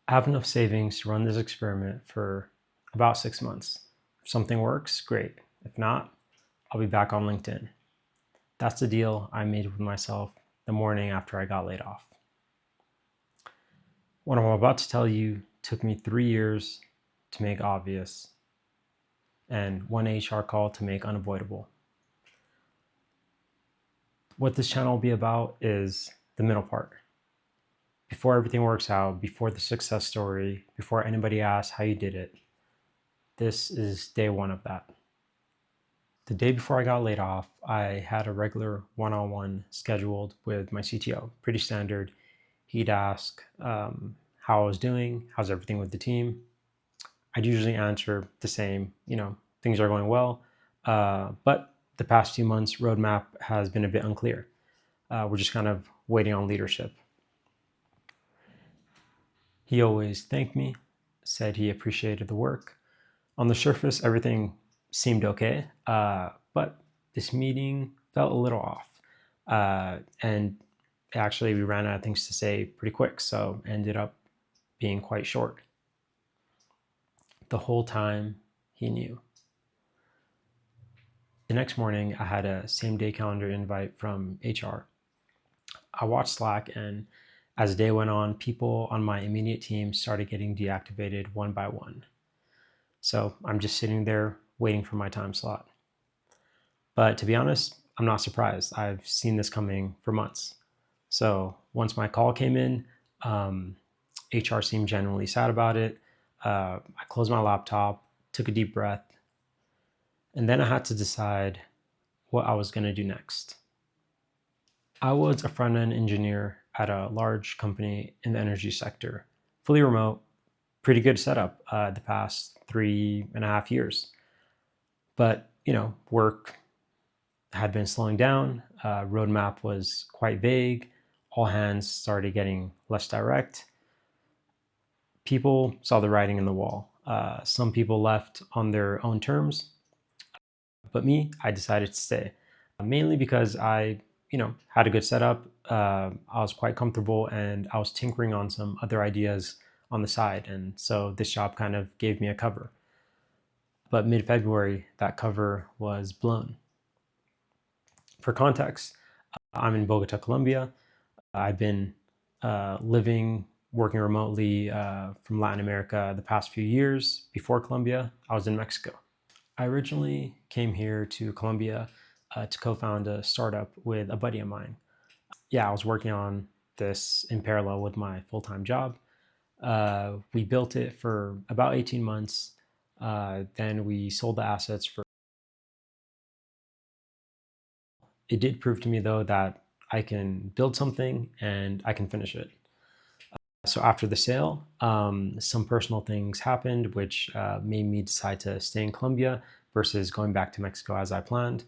I have enough savings to run this experiment for about 6 months. If something works, great. If not, I'll be back on LinkedIn. That's the deal I made with myself the morning after I got laid off. What I'm about to tell you took me 3 years to make obvious and one HR call to make unavoidable. What this channel will be about is the middle part. Before everything works out, before the success story, before anybody asks how you did it, this is day one of that. The day before I got laid off, I had a regular one-on-one scheduled with my CTO, pretty standard. He'd ask how I was doing, how's everything with the team. I'd usually answer the same, things are going well. But the past few months, roadmap has been a bit unclear. We're just kind of waiting on leadership. He always thanked me, said he appreciated the work. On the surface, everything seemed okay, but this meeting felt a little off. And actually, we ran out of things to say pretty quick, so ended up being quite short. The whole time, he knew. The next morning, I had a same-day calendar invite from HR. I watched Slack, and as the day went on, people on my immediate team started getting deactivated one by one. So I'm just sitting there waiting for my time slot. But to be honest, I'm not surprised. I've seen this coming for months. So once my call came in, HR seemed genuinely sad about it. I closed my laptop, took a deep breath, and then I had to decide what I was going to do next. I was a front-end engineer at a large company in the energy sector, fully remote, pretty good setup the past 3.5 years. But, work had been slowing down. Roadmap was quite vague. All hands started getting less direct. People saw the writing on the wall. Some people left on their own terms. But me, I decided to stay, mainly because I had a good setup. I was quite comfortable, and I was tinkering on some other ideas on the side. And so this job kind of gave me a cover. But mid-February, that cover was blown. For context, I'm in Bogotá, Colombia. I've been working remotely from Latin America the past few years. Before Colombia, I was in Mexico. I originally came here to Colombia to co-found a startup with a buddy of mine. I was working on this in parallel with my full-time job. We built it for about 18 months. Then we sold the assets for. It did prove to me, though, that I can build something and I can finish it. So after the sale, some personal things happened, which made me decide to stay in Colombia versus going back to Mexico as I planned.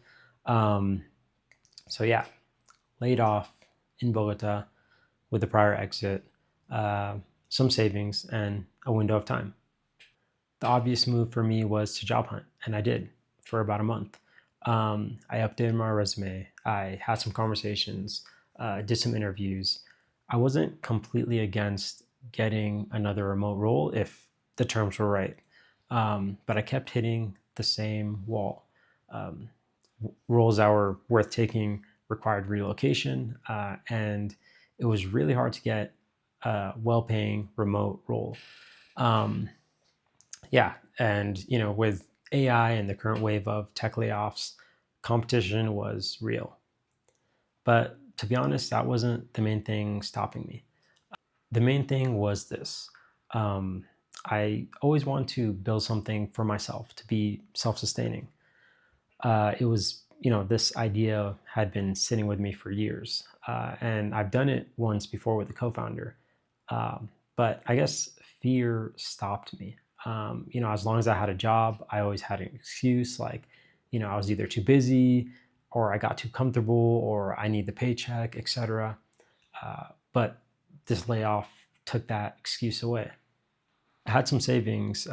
Laid off in Bogota with a prior exit, some savings, and a window of time. The obvious move for me was to job hunt, and I did for about a month. I updated my resume. I had some conversations, did some interviews. I wasn't completely against getting another remote role if the terms were right, but I kept hitting the same wall. Roles that were worth taking required relocation, and it was really hard to get a well-paying remote role. And with AI and the current wave of tech layoffs, competition was real. But to be honest, that wasn't the main thing stopping me. The main thing was this. I always wanted to build something for myself, to be self-sustaining. It was, this idea had been sitting with me for years. And I've done it once before with a co-founder. But I guess fear stopped me. As long as I had a job, I always had an excuse like, I was either too busy or I got too comfortable or I need the paycheck, etc. But this layoff took that excuse away. I had some savings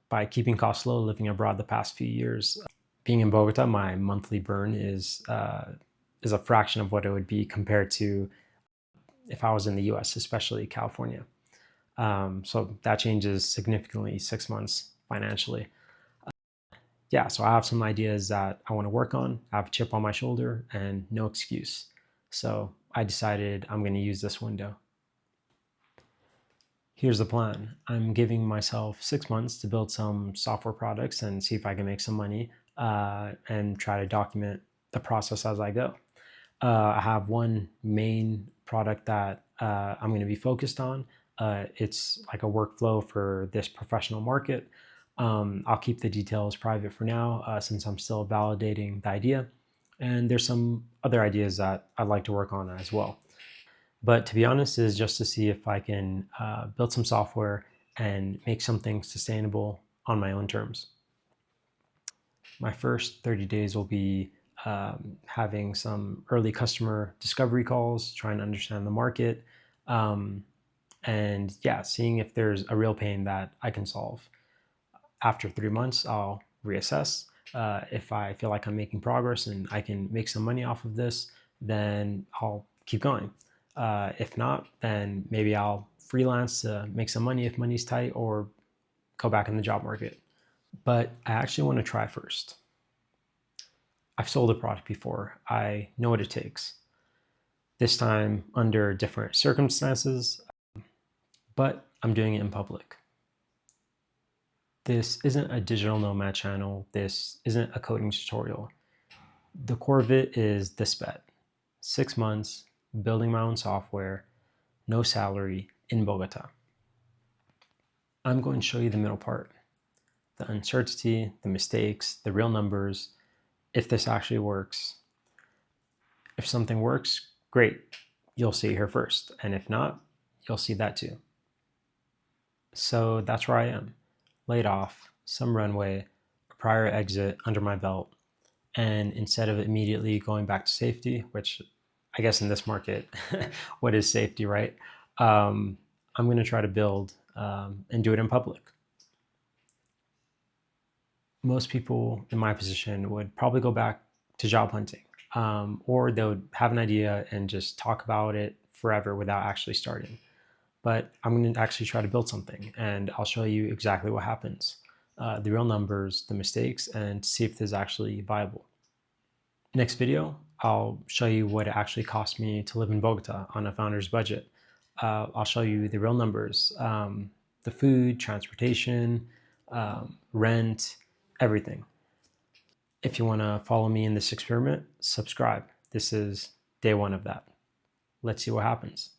by keeping costs low, living abroad the past few years. Being in Bogota, my monthly burn is a fraction of what it would be compared to if I was in the US, especially California. So that changes significantly 6 months financially. Yeah, so I have some ideas that I want to work on. I have a chip on my shoulder and no excuse. So I decided I'm going to use this window. Here's the plan. I'm giving myself 6 months to build some software products and see if I can make some money and try to document the process as I go. I have one main product that I'm going to be focused on. It's like a workflow for this professional market. I'll keep the details private for now since I'm still validating the idea. And there's some other ideas that I'd like to work on as well. But to be honest, is just to see if I can build some software and make something sustainable on my own terms. My first 30 days will be having some early customer discovery calls, trying to understand the market, and yeah, seeing if there's a real pain that I can solve. After 3 months, I'll reassess. If I feel like I'm making progress and I can make some money off of this, then I'll keep going. If not, then maybe I'll freelance to make some money if money's tight, or go back in the job market. But I actually want to try first. I've sold a product before. I know what it takes. This time under different circumstances, but I'm doing it in public. This isn't a digital nomad channel. This isn't a coding tutorial. The core of it is this bet. 6 months, building my own software, no salary, in Bogotá. I'm going to show you the middle part. The uncertainty, the mistakes, the real numbers, if this actually works. If something works, great, you'll see it here first. And if not, you'll see that too. So that's where I am. Laid off, some runway, a prior exit under my belt. And instead of immediately going back to safety, which I guess in this market, what is safety, right? I'm going to try to build and do it in public. Most people in my position would probably go back to job hunting, or they would have an idea and just talk about it forever without actually starting. But I'm going to actually try to build something, and I'll show you exactly what happens, the real numbers, the mistakes, and see if this is actually viable. Next video, I'll show you what it actually cost me to live in Bogota on a founder's budget. I'll show you the real numbers, the food, transportation, rent, everything. If you want to follow me in this experiment, subscribe. This is day one of that. Let's see what happens.